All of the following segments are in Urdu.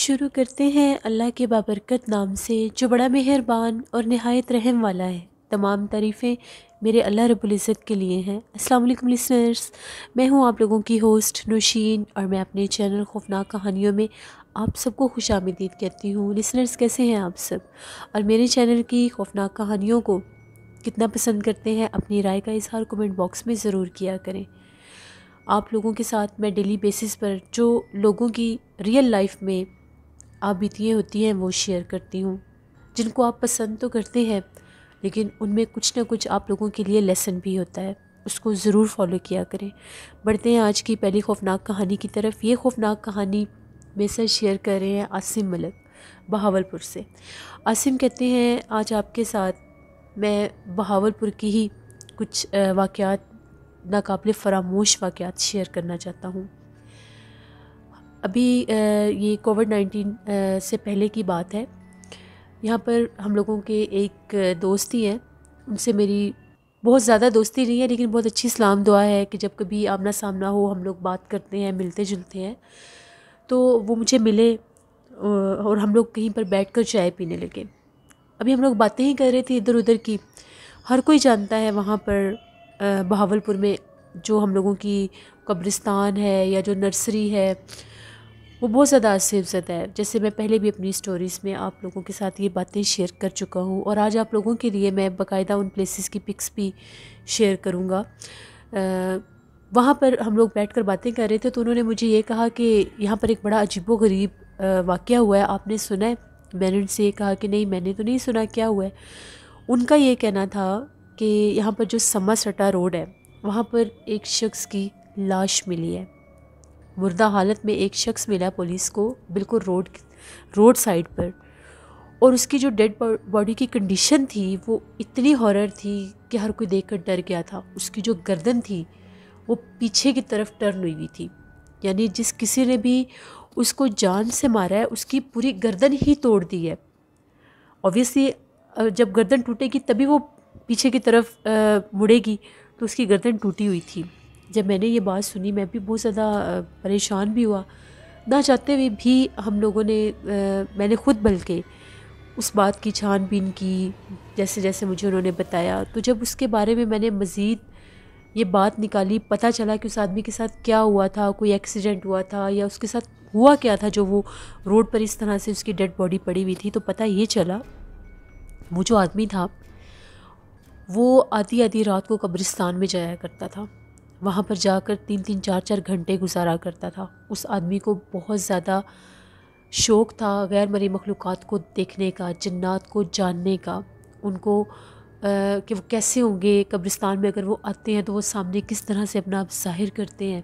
شروع کرتے ہیں اللہ کے بابرکت نام سے جو بڑا مہربان اور نہایت رحم والا ہے۔ تمام تعریفیں میرے اللہ رب العزت کے لیے ہیں۔ السلام علیکم لسنرز، میں ہوں آپ لوگوں کی ہوسٹ نوشین، اور میں اپنے چینل خوفناک کہانیوں میں آپ سب کو خوش آمدید کہتی ہوں۔ لسنرز کیسے ہیں آپ سب، اور میرے چینل کی خوفناک کہانیوں کو کتنا پسند کرتے ہیں؟ اپنی رائے کا اظہار کمنٹ باکس میں ضرور کیا کریں۔ آپ لوگوں کے ساتھ میں ڈیلی بیسس پر جو لوگوں کی ریئل لائف میں آپ بیتیاں ہوتی ہیں وہ شیئر کرتی ہوں، جن کو آپ پسند تو کرتے ہیں لیکن ان میں کچھ نہ کچھ آپ لوگوں کے لیے لیسن بھی ہوتا ہے، اس کو ضرور فالو کیا کریں۔ بڑھتے ہیں آج کی پہلی خوفناک کہانی کی طرف۔ یہ خوفناک کہانی میں سے شیئر کر رہے ہیں عاصم ملک بہاولپور سے۔ عاصم کہتے ہیں آج آپ کے ساتھ میں بہاولپور کی ہی کچھ واقعات، ناقابل فراموش واقعات شیئر کرنا چاہتا ہوں۔ ابھی یہ کووڈ-19 سے پہلے کی بات ہے۔ یہاں پر ہم لوگوں کے ایک دوستی ہیں، ان سے میری بہت زیادہ دوستی نہیں ہے لیکن بہت اچھی سلام دعا ہے کہ جب کبھی آمنا سامنا ہو ہم لوگ بات کرتے ہیں، ملتے جلتے ہیں۔ تو وہ مجھے ملے اور ہم لوگ کہیں پر بیٹھ کر چائے پینے لگے۔ ابھی ہم لوگ باتیں ہی کر رہے تھے ادھر ادھر کی۔ ہر کوئی جانتا ہے وہاں پر بہاولپور میں جو ہم لوگوں کی قبرستان ہے یا جو نرسری ہے وہ بہت زیادہ حفظت ہے۔ جیسے میں پہلے بھی اپنی سٹوریز میں آپ لوگوں کے ساتھ یہ باتیں شیئر کر چکا ہوں، اور آج آپ لوگوں کے لیے میں باقاعدہ ان پلیسز کی پکس بھی شیئر کروں گا۔ وہاں پر ہم لوگ بیٹھ کر باتیں کر رہے تھے تو انہوں نے مجھے یہ کہا کہ یہاں پر ایک بڑا عجیب و غریب واقعہ ہوا ہے، آپ نے سنا ہے؟ میں نے ان سے یہ کہا کہ نہیں، میں نے تو نہیں سنا، کیا ہوا ہے؟ ان کا یہ کہنا تھا کہ یہاں پر جو سما سٹا روڈ ہے وہاں پر ایک شخص کی لاش ملی ہے، مردہ حالت میں ایک شخص ملا پولیس کو بالکل روڈ سائیڈ پر، اور اس کی جو ڈیڈ باڈی کی کنڈیشن تھی وہ اتنی ہارر تھی کہ ہر کوئی دیکھ کر ڈر گیا تھا۔ اس کی جو گردن تھی وہ پیچھے کی طرف ٹرن ہوئی ہوئی تھی، یعنی جس کسی نے بھی اس کو جان سے مارا ہے اس کی پوری گردن ہی توڑ دی ہے۔ اوبویسلی جب گردن ٹوٹے گی تبھی وہ پیچھے کی طرف مڑے گی، تو اس کی گردن ٹوٹی ہوئی تھی۔ جب میں نے یہ بات سنی میں بھی بہت زیادہ پریشان بھی ہوا، نہ چاہتے ہوئے بھی ہم لوگوں نے میں نے خود بلکہ اس بات کی چھان بین کی جیسے جیسے مجھے انہوں نے بتایا۔ تو جب اس کے بارے میں نے مزید یہ بات نکالی، پتہ چلا کہ اس آدمی کے ساتھ کیا ہوا تھا، کوئی ایکسیڈنٹ ہوا تھا یا اس کے ساتھ ہوا کیا تھا جو وہ روڈ پر اس طرح سے اس کی ڈیڈ باڈی پڑی ہوئی تھی، تو پتہ یہ چلا وہ جو آدمی تھا وہ آدھی آدھی رات کو قبرستان میں جایا کرتا تھا، وہاں پر جا کر 3-3 4-4 گھنٹے گزارا کرتا تھا۔ اس آدمی کو بہت زیادہ شوق تھا غیر مرئی مخلوقات کو دیکھنے کا، جنات کو جاننے کا، ان کو کہ وہ کیسے ہوں گے قبرستان میں، اگر وہ آتے ہیں تو وہ سامنے کس طرح سے اپنا آپ ظاہر کرتے ہیں۔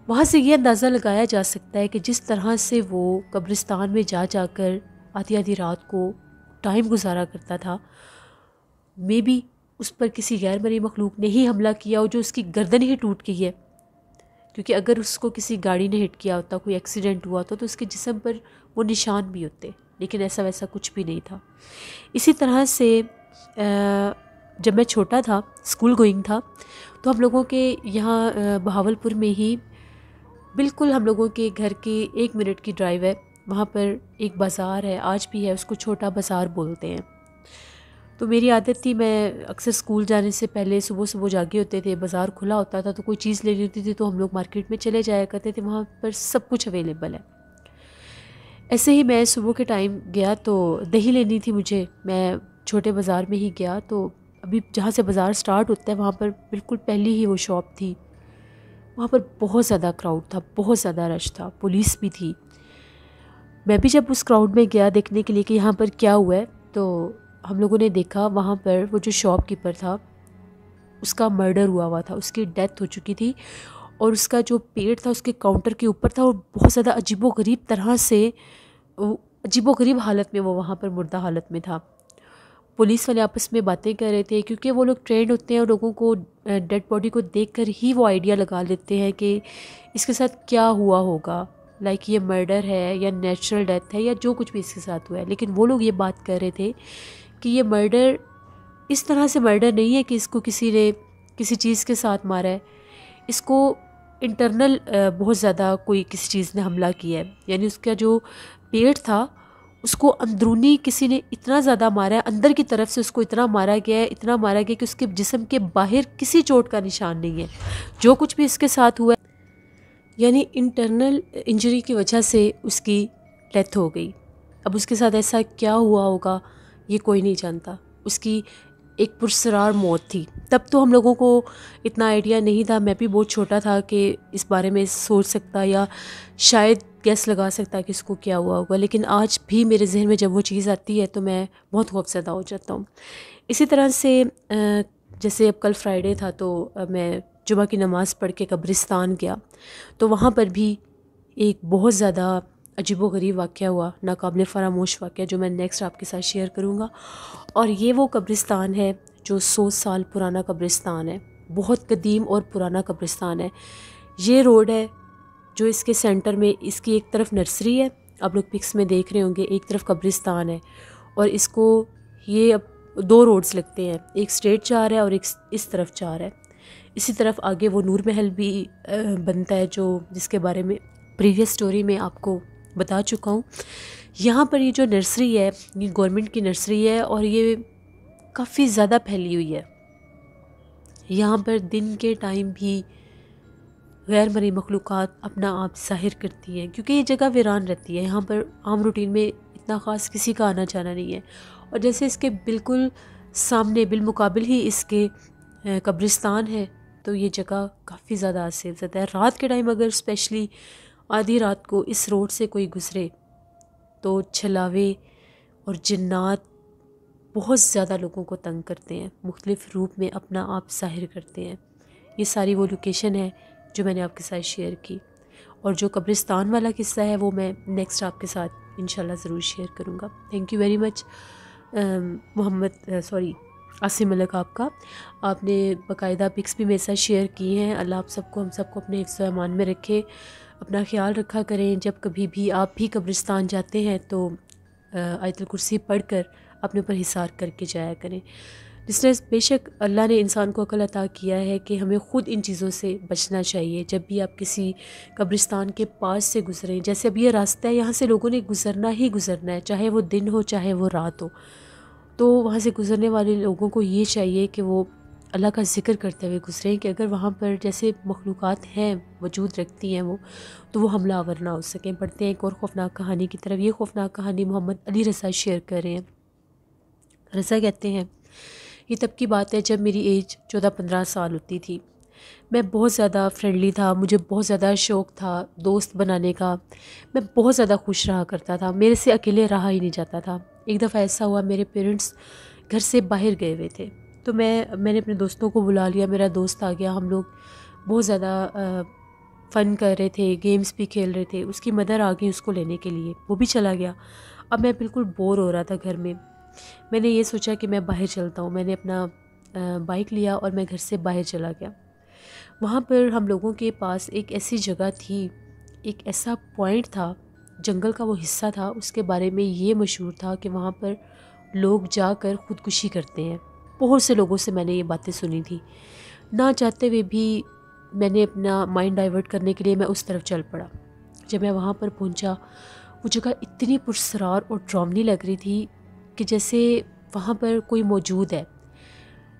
وہاں سے یہ اندازہ لگایا جا سکتا ہے کہ جس طرح سے وہ قبرستان میں جا کر آدھی آدھی رات کو ٹائم گزارا کرتا تھا، مے بی اس پر کسی غیر مرئی مخلوق نے ہی حملہ کیا ہو جو اس کی گردن ہی ٹوٹ گئی ہے، کیونکہ اگر اس کو کسی گاڑی نے ہٹ کیا ہوتا، کوئی ایکسیڈنٹ ہوا تو اس کے جسم پر وہ نشان بھی ہوتے، لیکن ایسا ویسا کچھ بھی نہیں تھا۔ اسی طرح سے جب میں چھوٹا تھا، اسکول گوئنگ تھا، تو ہم لوگوں کے یہاں بہاولپور میں ہی بالکل ہم لوگوں کے گھر کے 1 منٹ کی ڈرائیو ہے، وہاں پر ایک بازار ہے، آج بھی ہے، اس کو چھوٹا بازار بولتے ہیں۔ تو میری عادت تھی، میں اکثر اسکول جانے سے پہلے صبح جاگے ہوتے تھے، بازار کھلا ہوتا تھا، تو کوئی چیز لینی ہوتی تھی تو ہم لوگ مارکیٹ میں چلے جایا کرتے تھے، وہاں پر سب کچھ اویلیبل ہے۔ ایسے ہی میں صبح کے ٹائم گیا تو دہی لینی تھی مجھے، میں چھوٹے بازار میں ہی گیا، تو ابھی جہاں سے بازار سٹارٹ ہوتا ہے وہاں پر بالکل پہلی ہی وہ شاپ تھی، وہاں پر بہت زیادہ کراؤڈ تھا، بہت زیادہ رش تھا، پولیس بھی تھی۔ میں بھی جب اس کراؤڈ میں گیا دیکھنے کے لیے کہ یہاں پر کیا ہوا ہے، تو ہم لوگوں نے دیکھا وہاں پر وہ جو شاپ کیپر تھا اس کا مرڈر ہوا تھا، اس کی ڈیتھ ہو چکی تھی، اور اس کا جو پیٹ تھا اس کے کاؤنٹر کے اوپر تھا، اور بہت زیادہ عجیب و غریب طرح سے عجیب و غریب حالت میں وہ وہاں پر مردہ حالت میں تھا۔ پولیس والے آپس میں باتیں کر رہے تھے کیونکہ وہ لوگ ٹرینڈ ہوتے ہیں اور لوگوں کو ڈیڈ باڈی کو دیکھ کر ہی وہ آئیڈیا لگا لیتے ہیں کہ اس کے ساتھ کیا ہوا ہوگا، لائک یہ مرڈر ہے یا نیچرل ڈیتھ ہے یا جو کچھ بھی اس کے ساتھ ہوا ہے۔ لیکن وہ لوگ یہ بات کر رہے تھے کہ یہ مرڈر اس طرح سے مرڈر نہیں ہے کہ اس کو کسی نے کسی چیز کے ساتھ مارا ہے، اس کو انٹرنل بہت زیادہ کوئی کسی چیز نے حملہ کیا ہے، یعنی اس کا جو پیٹ تھا اس کو اندرونی کسی نے اتنا زیادہ مارا ہے، اندر کی طرف سے اس کو اتنا مارا گیا ہے، اتنا مارا گیا کہ اس کے جسم کے باہر کسی چوٹ کا نشان نہیں ہے۔ جو کچھ بھی اس کے ساتھ ہوا ہے یعنی انٹرنل انجری کی وجہ سے اس کی ڈیتھ ہو گئی۔ اب اس کے ساتھ ایسا کیا ہوا ہوگا یہ کوئی نہیں جانتا۔ اس کی ایک پرسرار موت تھی۔ تب تو ہم لوگوں کو اتنا آئیڈیا نہیں تھا، میں بھی بہت چھوٹا تھا کہ اس بارے میں سوچ سکتا یا شاید گیس لگا سکتا کہ اس کو کیا ہوا ہوگا، لیکن آج بھی میرے ذہن میں جب وہ چیز آتی ہے تو میں بہت خوفزدہ ہو جاتا ہوں۔ اسی طرح سے جیسے اب کل فرائیڈے تھا تو میں جمعہ کی نماز پڑھ کے قبرستان گیا، تو وہاں پر بھی ایک بہت زیادہ عجیب و غریب واقعہ ہوا، ناقابل فراموش واقعہ، جو میں نیکسٹ آپ کے ساتھ شیئر کروں گا۔ اور یہ وہ قبرستان ہے جو 100 سال پرانا قبرستان ہے، بہت قدیم اور پرانا قبرستان ہے۔ یہ روڈ ہے جو اس کے سینٹر میں، اس کی ایک طرف نرسری ہے، آپ لوگ پکس میں دیکھ رہے ہوں گے، ایک طرف قبرستان ہے، اور اس کو یہ اب 2 روڈز لگتے ہیں، ایک اسٹریٹ جا رہا ہے اور ایک اس طرف جا رہا ہے۔ اسی طرف آگے وہ نور محل بھی بنتا ہے، جو جس کے بارے میں پریویس سٹوری میں آپ کو بتا چکا ہوں۔ یہاں پر یہ جو نرسری ہے یہ گورنمنٹ کی نرسری ہے اور یہ کافی زیادہ پھیلی ہوئی ہے۔ یہاں پر دن کے ٹائم بھی غیر مرئی مخلوقات اپنا آپ ظاہر کرتی ہیں، کیونکہ یہ جگہ ویران رہتی ہے، یہاں پر عام روٹین میں اتنا خاص کسی کا آنا جانا نہیں ہے۔ اور جیسے اس کے بالکل سامنے بالمقابل ہی اس کے قبرستان ہے، تو یہ جگہ کافی زیادہ آسیب زدہ ہے۔ رات کے ٹائم اگر اسپیشلی آدھی رات کو اس روڈ سے کوئی گزرے تو چھلاوے اور جنات بہت زیادہ لوگوں کو تنگ کرتے ہیں، مختلف روپ میں اپنا آپ ظاہر کرتے ہیں۔ یہ ساری وہ لوکیشن ہے جو میں نے آپ کے ساتھ شیئر کی، اور جو قبرستان والا قصہ ہے وہ میں نیکسٹ آپ کے ساتھ انشاءاللہ ضرور شیئر کروں گا۔ Thank you very much Asim Malik, آپ نے باقاعدہ پکس بھی میرے ساتھ شیئر کی ہیں۔ اللہ آپ سب کو، ہم سب کو اپنے حفظ و امان میں رکھے، اپنا خیال رکھا کریں۔ جب کبھی بھی آپ بھی قبرستان جاتے ہیں تو آیت الکرسی پڑھ کر اپنے اوپر حصار کر کے جایا کریں۔ لسنرز، بے شک اللہ نے انسان کو عقل عطا کیا ہے کہ ہمیں خود ان چیزوں سے بچنا چاہیے۔ جب بھی آپ کسی قبرستان کے پاس سے گزریں، جیسے اب یہ راستہ ہے، یہاں سے لوگوں نے گزرنا ہی گزرنا ہے، چاہے وہ دن ہو چاہے وہ رات ہو، تو وہاں سے گزرنے والے لوگوں کو یہ چاہیے کہ وہ اللہ کا ذکر کرتے ہوئے گزریں، کہ اگر وہاں پر جیسے مخلوقات ہیں، وجود رکھتی ہیں وہ، تو وہ حملہ آور نہ ہو سکیں۔ پڑھتے ہیں ایک اور خوفناک کہانی کی طرف۔ یہ خوفناک کہانی محمد علی رضا شیئر کر رہے ہیں۔ رضا کہتے ہیں، یہ تب کی بات ہے جب میری ایج 14-15 سال ہوتی تھی۔ میں بہت زیادہ فرینڈلی تھا، مجھے بہت زیادہ شوق تھا دوست بنانے کا، میں بہت زیادہ خوش رہا کرتا تھا، میرے سے اکیلے رہا ہی نہیں جاتا تھا۔ ایک دفعہ ایسا ہوا، میرے پیرنٹس گھر سے باہر گئے ہوئے تھے، تو میں نے اپنے دوستوں کو بلا لیا، میرا دوست آ گیا، ہم لوگ بہت زیادہ فن کر رہے تھے، گیمز بھی کھیل رہے تھے۔ اس کی مدر آ گئی اس کو لینے کے لیے، وہ بھی چلا گیا۔ اب میں بالکل بور ہو رہا تھا گھر میں، میں نے یہ سوچا کہ میں باہر چلتا ہوں۔ میں نے اپنا بائک لیا اور میں گھر سے باہر چلا گیا۔ وہاں پر ہم لوگوں کے پاس ایک ایسی جگہ تھی، ایک ایسا پوائنٹ تھا، جنگل کا وہ حصہ تھا، اس کے بارے میں یہ مشہور تھا کہ وہاں پر لوگ جا کر خودکشی کرتے ہیں۔ بہت سے لوگوں سے میں نے یہ باتیں سنی تھی، نہ چاہتے ہوئے بھی میں نے اپنا مائنڈ ڈائیورٹ کرنے کے لیے میں اس طرف چل پڑا۔ جب میں وہاں پر پہنچا، وہ جگہ اتنی پراسرار اور ڈراؤنی لگ رہی تھی کہ جیسے وہاں پر کوئی موجود ہے۔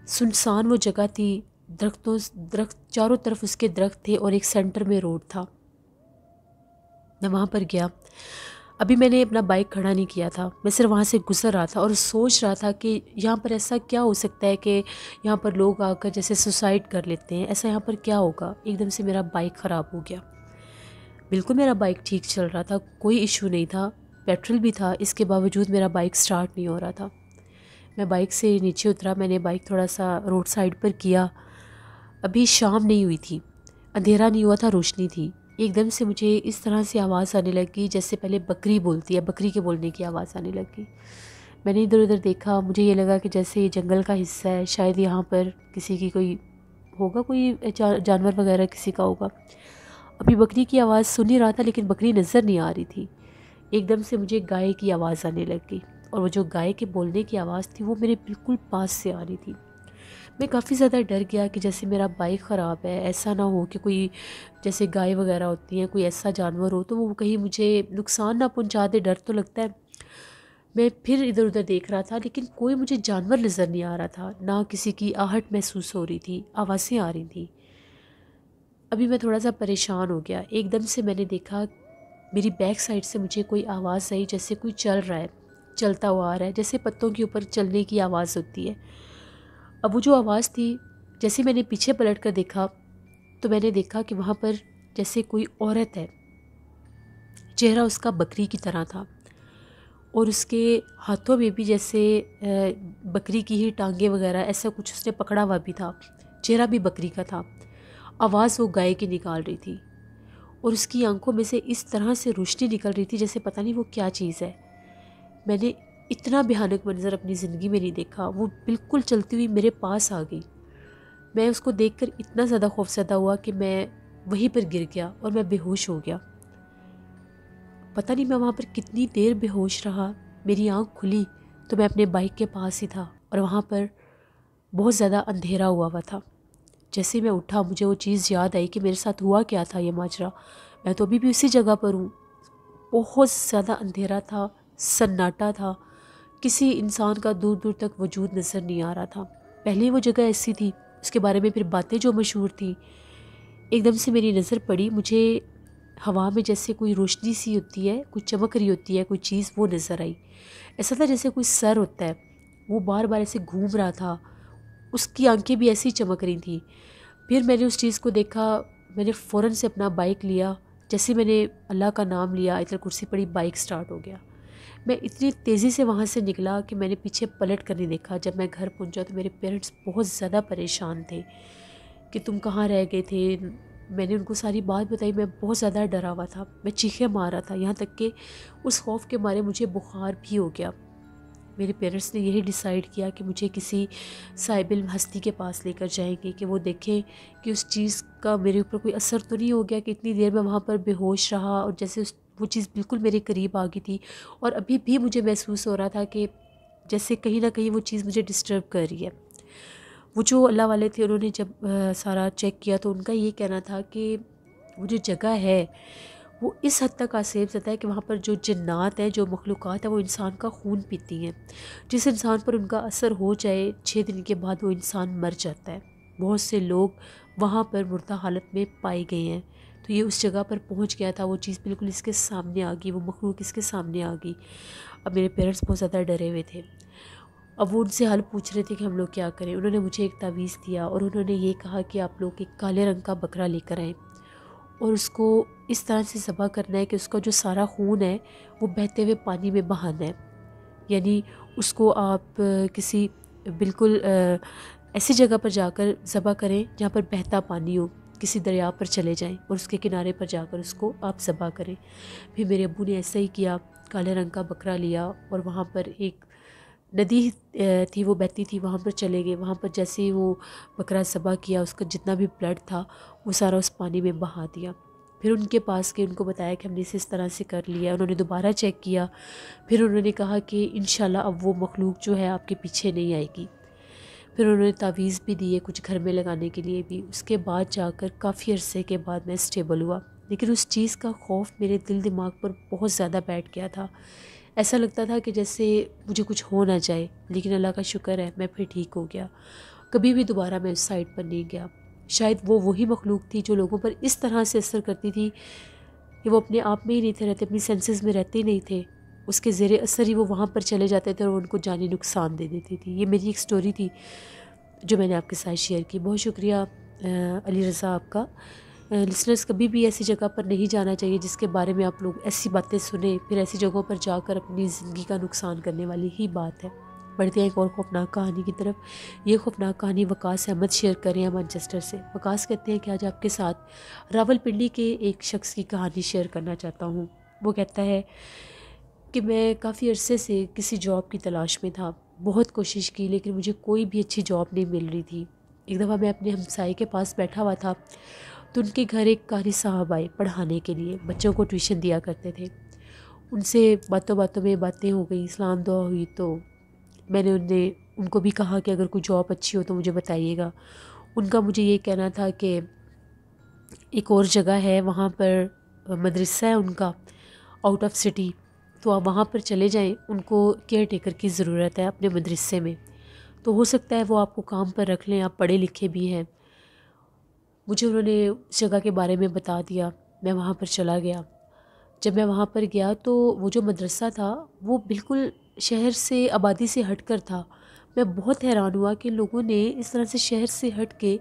سنسان وہ جگہ تھی، درخت چاروں طرف اس کے درخت تھے اور ایک سینٹر میں روڈ تھا۔ میں وہاں پر گیا، ابھی میں نے اپنا بائک کھڑا نہیں کیا تھا، میں صرف وہاں سے گزر رہا تھا اور سوچ رہا تھا کہ یہاں پر ایسا کیا ہو سکتا ہے کہ یہاں پر لوگ آ کر جیسے سوسائڈ کر لیتے ہیں، ایسا یہاں پر کیا ہوگا۔ ایک دم سے میرا بائک خراب ہو گیا، بالکل میرا بائک ٹھیک چل رہا تھا، کوئی ایشو نہیں تھا، پیٹرول بھی تھا، اس کے باوجود میرا بائک سٹارٹ نہیں ہو رہا تھا۔ میں بائک سے نیچے اترا، میں نے بائک تھوڑا سا روڈ سائڈ پر کیا، ابھی شام نہیں ہوئی تھی، اندھیرا نہیں ہوا تھا، روشنی تھی۔ ایک دم سے مجھے اس طرح سے آواز آنے لگی جیسے پہلے بکری بولتی ہے، بکری کے بولنے کی آواز آنے لگی۔ میں نے ادھر ادھر دیکھا، مجھے یہ لگا کہ جیسے یہ جنگل کا حصہ ہے، شاید یہاں پر کسی کی کوئی ہوگا، کوئی جانور وغیرہ کسی کا ہوگا۔ ابھی بکری کی آواز سن ہی رہا تھا لیکن بکری نظر نہیں آ رہی تھی۔ ایک دم سے مجھے گائے کی آواز آنے لگ گئی، اور وہ جو گائے کے بولنے کی آواز تھی وہ میرے بالکل پاس سے آ رہی تھی۔ میں کافی زیادہ ڈر گیا کہ جیسے میرا بائک خراب ہے، ایسا نہ ہو کہ کوئی جیسے گائے وغیرہ ہوتی ہیں، کوئی ایسا جانور ہو تو وہ کہیں مجھے نقصان نہ پہنچا دے، ڈر تو لگتا ہے۔ میں پھر ادھر ادھر دیکھ رہا تھا لیکن کوئی مجھے جانور نظر نہیں آ رہا تھا، نہ کسی کی آہٹ محسوس ہو رہی تھی، آوازیں آ رہی تھیں۔ ابھی میں تھوڑا سا پریشان ہو گیا، ایک دم سے میں نے دیکھا میری بیک سائڈ سے مجھے کوئی آواز آئی، جیسے کوئی چل رہا ہے، چلتا ہوا آ رہا ہے، جیسے پتوں کے اوپر چلنے کی آواز ہوتی ہے۔ اب وہ جو آواز تھی، جیسے میں نے پیچھے پلٹ کر دیکھا تو میں نے دیکھا کہ وہاں پر جیسے کوئی عورت ہے، چہرہ اس کا بکری کی طرح تھا اور اس کے ہاتھوں میں بھی جیسے بکری کی ہی ٹانگیں وغیرہ ایسا کچھ اس نے پکڑا ہوا بھی تھا، چہرہ بھی بکری کا تھا، آواز وہ گائے کی نکال رہی تھی اور اس کی آنکھوں میں سے اس طرح سے روشنی نکل رہی تھی جیسے پتہ نہیں وہ کیا چیز ہے۔ میں نے اتنا بھیانک منظر اپنی زندگی میں نہیں دیکھا۔ وہ بالکل چلتی ہوئی میرے پاس آ گئی۔ میں اس کو دیکھ کر اتنا زیادہ خوفزدہ ہوا کہ میں وہیں پر گر گیا اور میں بے ہوش ہو گیا۔ پتہ نہیں میں وہاں پر کتنی دیر بے ہوش رہا۔ میری آنکھ کھلی تو میں اپنے بائک کے پاس ہی تھا اور وہاں پر بہت زیادہ اندھیرا ہوا تھا۔ جیسے میں اٹھا مجھے وہ چیز یاد آئی کہ میرے ساتھ ہوا کیا تھا یہ ماجرا۔ میں تو ابھی بھی اسی جگہ پر ہوں۔ بہت زیادہ اندھیرا تھا، سناٹا تھا، کسی انسان کا دور دور تک وجود نظر نہیں آ رہا تھا۔ پہلے وہ جگہ ایسی تھی، اس کے بارے میں پھر باتیں جو مشہور تھیں۔ ایک دم سے میری نظر پڑی، مجھے ہوا میں جیسے کوئی روشنی سی ہوتی ہے، کوئی چمک رہی ہوتی ہے کوئی چیز، وہ نظر آئی۔ ایسا تھا جیسے کوئی سر ہوتا ہے، وہ بار بار ایسے گھوم رہا تھا، اس کی آنکھیں بھی ایسی چمک رہی تھیں۔ پھر میں نے اس چیز کو دیکھا، میں نے فوراً سے اپنا بائک لیا، جیسے میں نے اللہ کا نام لیا، آیت الکرسی پڑھی، بائک سٹارٹ ہو گیا۔ میں اتنی تیزی سے وہاں سے نکلا کہ میں نے پیچھے پلٹ کر نہیں دیکھا۔ جب میں گھر پہنچا تو میرے پیرنٹس بہت زیادہ پریشان تھے کہ تم کہاں رہ گئے تھے۔ میں نے ان کو ساری بات بتائی، میں بہت زیادہ ڈرا ہوا تھا، میں چیخیں مار رہا تھا، یہاں تک کہ اس خوف کے مارے مجھے بخار بھی ہو گیا۔ میرے پیرنٹس نے یہی ڈیسائیڈ کیا کہ مجھے کسی صاحب علم ہستی کے پاس لے کر جائیں گے کہ وہ دیکھیں کہ اس چیز کا میرے اوپر کوئی اثر تو نہیں ہو گیا کہ اتنی دیر میں وہاں پر بے ہوش رہا اور جیسے وہ چیز بالکل میرے قریب آ گئی تھی اور ابھی بھی مجھے محسوس ہو رہا تھا کہ جیسے کہیں نہ کہیں وہ چیز مجھے ڈسٹرب کر رہی ہے۔ وہ جو اللہ والے تھے انہوں نے جب سارا چیک کیا تو ان کا یہ کہنا تھا کہ وہ جو جگہ ہے وہ اس حد تک آسیب زدہ ہے کہ وہاں پر جو جنات ہیں، جو مخلوقات ہیں، وہ انسان کا خون پیتی ہیں۔ جس انسان پر ان کا اثر ہو جائے 6 دن کے بعد وہ انسان مر جاتا ہے۔ بہت سے لوگ وہاں پر مردہ حالت میں پائے گئے ہیں۔ تو یہ اس جگہ پر پہنچ گیا تھا، وہ چیز بالکل اس کے سامنے آ گئی، وہ مخلوق اس کے سامنے آ گئی۔ اب میرے پیرنٹس بہت زیادہ ڈرے ہوئے تھے۔ اب وہ ان سے حل پوچھ رہے تھے کہ ہم لوگ کیا کریں۔ انہوں نے مجھے ایک تعویذ دیا اور انہوں نے یہ کہا کہ آپ لوگ ایک کالے رنگ کا بکرا لے کر آئیں اور اس کو اس طرح سے ذبح کرنا ہے کہ اس کا جو سارا خون ہے وہ بہتے ہوئے پانی میں بہانا ہے۔ یعنی اس کو آپ کسی بالکل ایسی جگہ پر جا کر ذبح کریں جہاں پر بہتا پانی ہو، کسی دریا پر چلے جائیں اور اس کے کنارے پر جا کر اس کو آپ ذبح کریں۔ پھر میرے ابو نے ایسا ہی کیا، کالے رنگ کا بکرا لیا اور وہاں پر ایک ندی تھی، وہ بہتی تھی، وہاں پر چلے گئے۔ وہاں پر جیسے ہی وہ بکرا ذبح کیا، اس کا جتنا بھی بلڈ تھا وہ سارا اس پانی میں بہا دیا۔ پھر ان کے پاس کے ان کو بتایا کہ ہم نے اس طرح سے کر لیا۔ انہوں نے دوبارہ چیک کیا، پھر انہوں نے کہا کہ انشاءاللہ اب وہ مخلوق جو ہے آپ کے پیچھے نہیں آئے گی۔ پھر انہوں نے تعویذ بھی دیے کچھ گھر میں لگانے کے لیے بھی۔ اس کے بعد جا کر کافی عرصے کے بعد میں اسٹیبل ہوا، لیکن اس چیز کا خوف میرے دل دماغ پر بہت زیادہ بیٹھ گیا تھا۔ ایسا لگتا تھا کہ جیسے مجھے کچھ ہو نہ جائے، لیکن اللہ کا شکر ہے میں پھر ٹھیک ہو گیا۔ کبھی بھی دوبارہ میں اس سائٹ پر نہیں گیا۔ شاید وہ وہی مخلوق تھی جو لوگوں پر اس طرح سے اثر کرتی تھی کہ وہ اپنے آپ میں ہی نہیں تھے رہتے، اپنی سینسز میں رہتے ہی نہیں تھے، اس کے زیر اثر ہی وہ وہاں پر چلے جاتے تھے اور ان کو جانی نقصان دے دیتی تھی۔ یہ میری ایک سٹوری تھی جو میں نے آپ کے ساتھ شیئر کی۔ بہت شکریہ علی رضا آپ کا۔ لسنرز، کبھی بھی ایسی جگہ پر نہیں جانا چاہیے جس کے بارے میں آپ لوگ ایسی باتیں سنیں، پھر ایسی جگہوں پر جا کر اپنی زندگی کا نقصان کرنے والی ہی بات ہے۔ بڑھتے ہیں ایک اور خوفناک کہانی کی طرف۔ یہ خوفناک کہانی وقاص احمد شیئر کر رہے ہیں مانچسٹر سے۔ وقاص کہتے ہیں کہ آج آپ کے ساتھ راولپنڈی کے ایک شخص کی کہانی شیئر کرنا چاہتا ہوں۔ وہ کہتا ہے کہ میں کافی عرصے سے کسی جاب کی تلاش میں تھا، بہت کوشش کی لیکن مجھے کوئی بھی اچھی جاب نہیں مل رہی تھی۔ ایک دفعہ میں اپنے ہمسائے کے پاس بیٹھا ہوا تھا تو ان کے گھر ایک قاری صاحب آئے پڑھانے کے لیے، بچوں کو ٹیوشن دیا کرتے تھے۔ ان سے باتوں باتوں میں باتیں ہو گئی، سلام دعا ہوئی تو میں نے ان کو بھی کہا کہ اگر کوئی جاب اچھی ہو تو مجھے بتائیے گا۔ ان کا مجھے یہ کہنا تھا کہ ایک اور جگہ ہے وہاں پر مدرسہ ہے ان کا آؤٹ آف سٹی، تو آپ وہاں پر چلے جائیں، ان کو کیئر ٹیکر کی ضرورت ہے اپنے مدرسے میں، تو ہو سکتا ہے وہ آپ کو کام پر رکھ لیں، آپ پڑھے لکھے بھی ہیں۔ مجھے انہوں نے اس جگہ کے بارے میں بتا دیا، میں وہاں پر چلا گیا۔ جب میں وہاں پر گیا تو وہ جو مدرسہ تھا وہ بالکل شہر سے، آبادی سے ہٹ کر تھا۔ میں بہت حیران ہوا کہ لوگوں نے اس طرح سے شہر سے ہٹ کے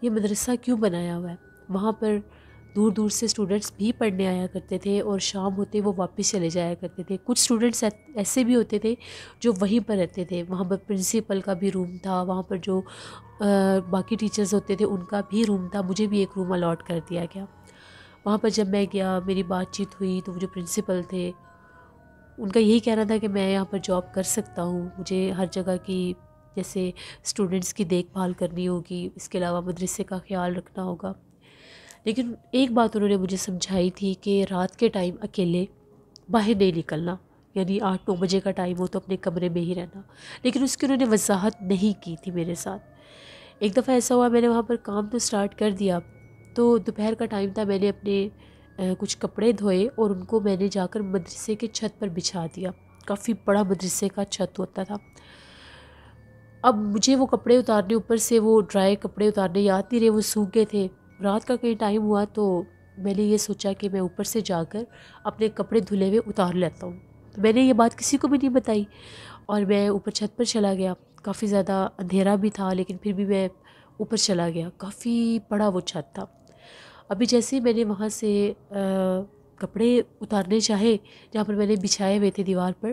یہ مدرسہ کیوں بنایا ہوا ہے۔ وہاں پر دور دور سے اسٹوڈنٹس بھی پڑھنے آیا کرتے تھے اور شام ہوتے وہ واپس چلے جایا کرتے تھے۔ کچھ اسٹوڈنٹس ایسے بھی ہوتے تھے جو وہیں پر رہتے تھے، وہاں پر پرنسپل کا بھی روم تھا، وہاں پر جو باقی ٹیچرز ہوتے تھے ان کا بھی روم تھا، مجھے بھی ایک روم الاٹ کر دیا گیا۔ وہاں پر جب میں گیا، میری بات چیت ہوئی تو وہ جو پرنسپل تھے ان کا یہی کہنا تھا کہ میں یہاں پر جاب کر سکتا ہوں، مجھے ہر جگہ کی جیسے اسٹوڈنٹس کی دیکھ بھال کرنی ہوگی، اس کے علاوہ مدرسے کا خیال رکھنا ہوگا۔ لیکن ایک بات انہوں نے مجھے سمجھائی تھی کہ رات کے ٹائم اکیلے باہر نہیں نکلنا، یعنی 8-9 بجے کا ٹائم ہو تو اپنے کمرے میں ہی رہنا، لیکن اس کی انہوں نے وضاحت نہیں کی تھی میرے ساتھ۔ ایک دفعہ ایسا ہوا، میں نے وہاں پر کام تو سٹارٹ کر دیا، تو دوپہر کا ٹائم تھا، میں نے اپنے کچھ کپڑے دھوئے اور ان کو میں نے جا کر مدرسے کے چھت پر بچھا دیا۔ کافی بڑا مدرسے کا چھت ہوتا تھا۔ اب مجھے وہ کپڑے اتارنے، اوپر سے وہ ڈرائی کپڑے اتارنے یاد نہیں رہے، وہ سوکھ گئے تھے۔ رات کا کہیں ٹائم ہوا تو میں نے یہ سوچا کہ میں اوپر سے جا کر اپنے کپڑے دھلے ہوئے اتار لیتا ہوں، تو میں نے یہ بات کسی کو بھی نہیں بتائی اور میں اوپر چھت پر چلا گیا۔ کافی زیادہ اندھیرا بھی تھا لیکن پھر بھی میں اوپر چلا گیا، کافی بڑا وہ چھت تھا۔ ابھی جیسے ہی میں نے وہاں سے کپڑے اتارنے چاہے جہاں پر میں نے بچھائے ہوئے تھے دیوار پر،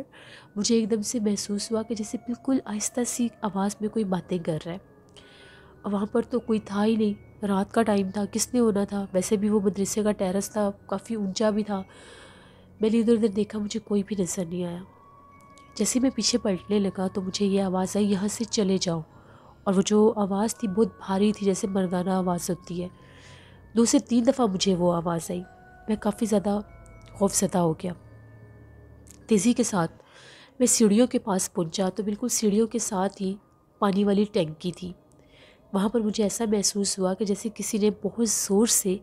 مجھے ایک دم سے محسوس ہوا کہ جیسے بالکل آہستہ سی آواز میں کوئی باتیں کر رہا ہے، اور وہاں پر تو کوئی تھا ہی نہیں، رات کا ٹائم تھا، کس نے ہونا تھا؟ ویسے بھی وہ مدرسے کا ٹیرس تھا، کافی اونچا بھی تھا۔ میں نے ادھر ادھر دیکھا، مجھے کوئی بھی نظر نہیں آیا۔ جیسے میں پیچھے پلٹنے لگا تو مجھے یہ آواز آئی، یہاں سے چلے جاؤ، اور وہ جو آواز تھی بہت بھاری تھی، جیسے مردانہ آواز ہوتی ہے۔ 2 سے 3 دفعہ مجھے وہ آواز آئی، میں کافی زیادہ خوفزدہ ہو گیا۔ تیزی کے ساتھ میں سیڑھیوں کے پاس پہنچا تو بالکل سیڑھیوں کے ساتھ ہی پانی والی ٹینکی تھی۔ وہاں پر مجھے ایسا محسوس ہوا کہ جیسے کسی نے بہت زور سے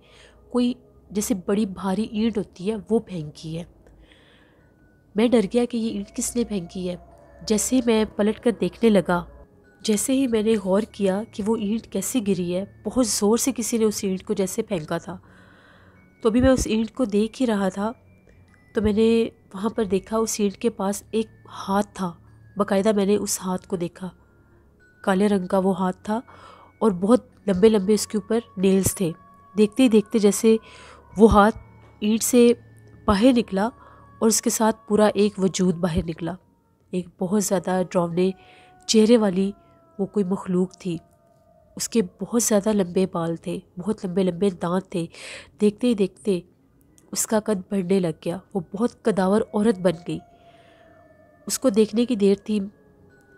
کوئی جیسے بڑی بھاری اینٹ ہوتی ہے وہ پھینکی ہے۔ میں ڈر گیا کہ یہ اینٹ کس نے پھینکی ہے۔ جیسے ہی میں پلٹ کر دیکھنے لگا، جیسے ہی میں نے غور کیا کہ وہ اینٹ کیسے گری ہے، بہت زور سے کسی نے اس اینٹ کو جیسے پھینکا تھا۔ تو ابھی میں اس اینٹ کو دیکھ ہی رہا تھا تو میں نے وہاں پر دیکھا اس اینٹ کے پاس ایک ہاتھ تھا، باقاعدہ میں نے اس ہاتھ کو دیکھا، کالے رنگ کا وہ ہاتھ تھا اور بہت لمبے لمبے اس کے اوپر نیلز تھے۔ دیکھتے ہی دیکھتے جیسے وہ ہاتھ اینٹ سے باہر نکلا اور اس کے ساتھ پورا ایک وجود باہر نکلا، ایک بہت زیادہ ڈراؤنے چہرے والی وہ کوئی مخلوق تھی۔ اس کے بہت زیادہ لمبے بال تھے، بہت لمبے لمبے دانت تھے۔ دیکھتے ہی دیکھتے اس کا قد بڑھنے لگ گیا، وہ بہت قداور عورت بن گئی۔ اس کو دیکھنے کی دیر تھی،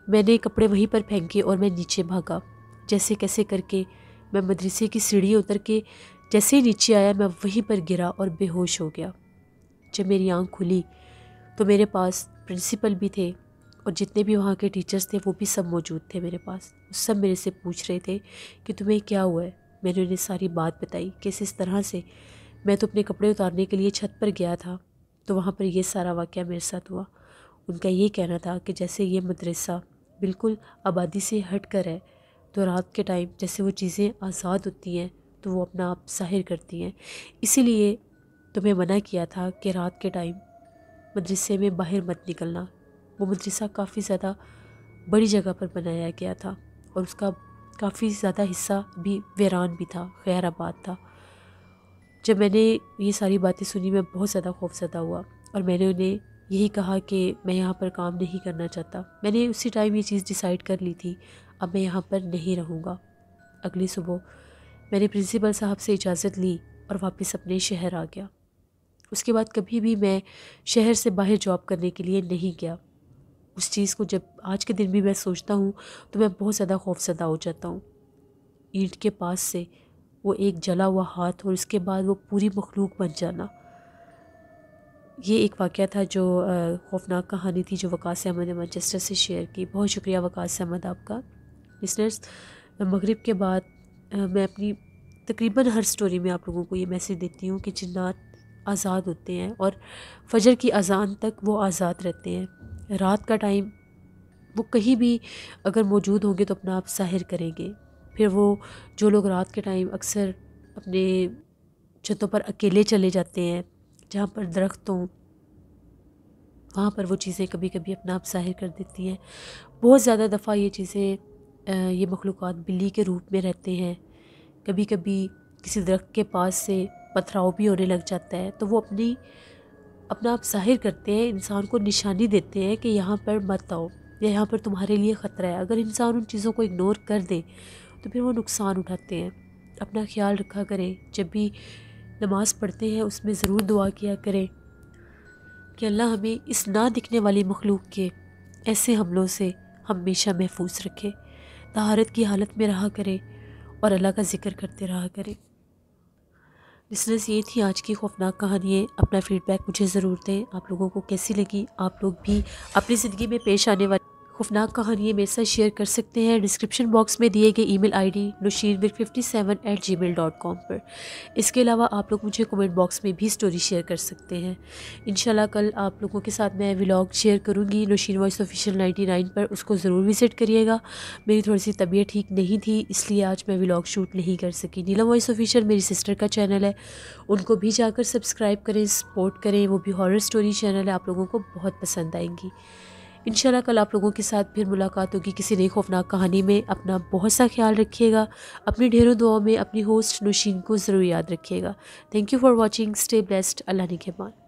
میں نے کپڑے وہیں پر پھینکے اور میں نیچے بھاگا۔ جیسے کیسے کر کے میں مدرسے کی سیڑھی اتر کے جیسے ہی نیچے آیا، میں وہیں پر گرا اور بے ہوش ہو گیا۔ جب میری آنکھ کھلی تو میرے پاس پرنسپل بھی تھے اور جتنے بھی وہاں کے ٹیچرز تھے وہ بھی سب موجود تھے میرے پاس۔ سب میرے سے پوچھ رہے تھے کہ تمہیں کیا ہوا ہے۔ میں نے انہیں ساری بات بتائی کہ اس طرح سے میں تو اپنے کپڑے اتارنے کے لیے چھت پر گیا تھا تو وہاں پر یہ سارا واقعہ میرے ساتھ ہوا۔ ان کا یہ کہنا تھا کہ جیسے یہ مدرسہ بالکل آبادی سے ہٹ کر ہے تو رات کے ٹائم جیسے وہ چیزیں آزاد ہوتی ہیں تو وہ اپنا آپ ظاہر کرتی ہیں، اسی لیے تمہیں منع کیا تھا کہ رات کے ٹائم مدرسے میں باہر مت نکلنا۔ وہ مدرسہ کافی زیادہ بڑی جگہ پر بنایا گیا تھا اور اس کا کافی زیادہ حصہ بھی ویران بھی تھا، خیر آباد تھا۔ جب میں نے یہ ساری باتیں سنی میں بہت زیادہ خوفزدہ ہوا اور میں نے انہیں یہی کہا کہ میں یہاں پر کام نہیں کرنا چاہتا۔ میں نے اسی ٹائم یہ چیز ڈیسائیڈ کر لی تھی، اب میں یہاں پر نہیں رہوں گا۔ اگلی صبح میں نے پرنسپل صاحب سے اجازت لی اور واپس اپنے شہر آ گیا۔ اس کے بعد کبھی بھی میں شہر سے باہر جاب کرنے کے لیے نہیں گیا۔ اس چیز کو جب آج کے دن بھی میں سوچتا ہوں تو میں بہت زیادہ خوفزدہ ہو جاتا ہوں۔ اینٹ کے پاس سے وہ ایک جلا ہوا ہاتھ اور اس کے بعد وہ پوری مخلوق بن جانا، یہ ایک واقعہ تھا جو خوفناک کہانی تھی جو وقاص احمد نے مانچسٹر سے شیئر کی. بہت شکریہ وقاص احمد آپ کا. لسنرز، مغرب کے بعد میں اپنی تقریباً ہر سٹوری میں آپ لوگوں کو یہ میسیج دیتی ہوں کہ جنات آزاد ہوتے ہیں اور فجر کی اذان تک وہ آزاد رہتے ہیں. رات کا ٹائم وہ کہیں بھی اگر موجود ہوں گے تو اپنا آپ ظاہر کریں گے. پھر وہ جو لوگ رات کے ٹائم اکثر اپنے چھتوں پر اکیلے چلے جاتے ہیں جہاں پر درخت ہوں، وہاں پر وہ چیزیں کبھی کبھی اپنا آپ ظاہر کر دیتی ہیں. بہت زیادہ دفعہ یہ چیزیں یہ مخلوقات بلی کے روپ میں رہتے ہیں. کبھی کبھی کسی درخت کے پاس سے پتھراؤ بھی ہونے لگ جاتا ہے تو وہ اپنا آپ ظاہر کرتے ہیں، انسان کو نشانی دیتے ہیں کہ یہاں پر مت آؤ یا یہاں پر تمہارے لیے خطرہ ہے. اگر انسان ان چیزوں کو اگنور کر دے تو پھر وہ نقصان اٹھاتے ہیں. اپنا خیال رکھا کریں. جب بھی نماز پڑھتے ہیں اس میں ضرور دعا کیا کریں کہ اللہ ہمیں اس نہ دکھنے والی مخلوق کے ایسے حملوں سے ہمیشہ محفوظ رکھے. طہارت کی حالت میں رہا کریں اور اللہ کا ذکر کرتے رہا کریں. لسنرز، یہ تھی آج کی خوفناک کہانیاں. اپنا فیڈ بیک مجھے ضرور دیں. آپ لوگوں کو کیسی لگی؟ آپ لوگ بھی اپنی زندگی میں پیش آنے والی خوفناک کہانیاں میرے ساتھ شیئر کر سکتے ہیں ڈسکرپشن باکس میں دیے گئے ای میل آئی ڈی nusheenmir57@gmail.com پر. اس کے علاوہ آپ لوگ مجھے کومنٹ باکس میں بھی سٹوری شیئر کر سکتے ہیں. انشاءاللہ کل آپ لوگوں کے ساتھ میں ولاگ شیئر کروں گی نوشین وائس آفیشیل 99 پر. اس کو ضرور وزٹ کریے گا. میری تھوڑی سی طبیعت ٹھیک نہیں تھی اس لیے آج میں ولاگ شوٹ نہیں کر سکی. نیلم وائس آفیشیل میری سسٹر کا چینل ہے، ان کو بھی جا کر سبسکرائب کریں، سپورٹ کریں. وہ بھی ہارر سٹوری چینل ہے، آپ لوگوں کو بہت پسند آئیں گی. انشاءاللہ کل آپ لوگوں کے ساتھ پھر ملاقات ہوگی کسی نئی خوفناک کہانی میں. اپنا بہت سا خیال رکھیے گا. اپنی ڈھیروں دعاؤں میں اپنی ہوسٹ نوشین کو ضرور یاد رکھیے گا. Thank you for watching. Stay blessed. اللہ نگہبان.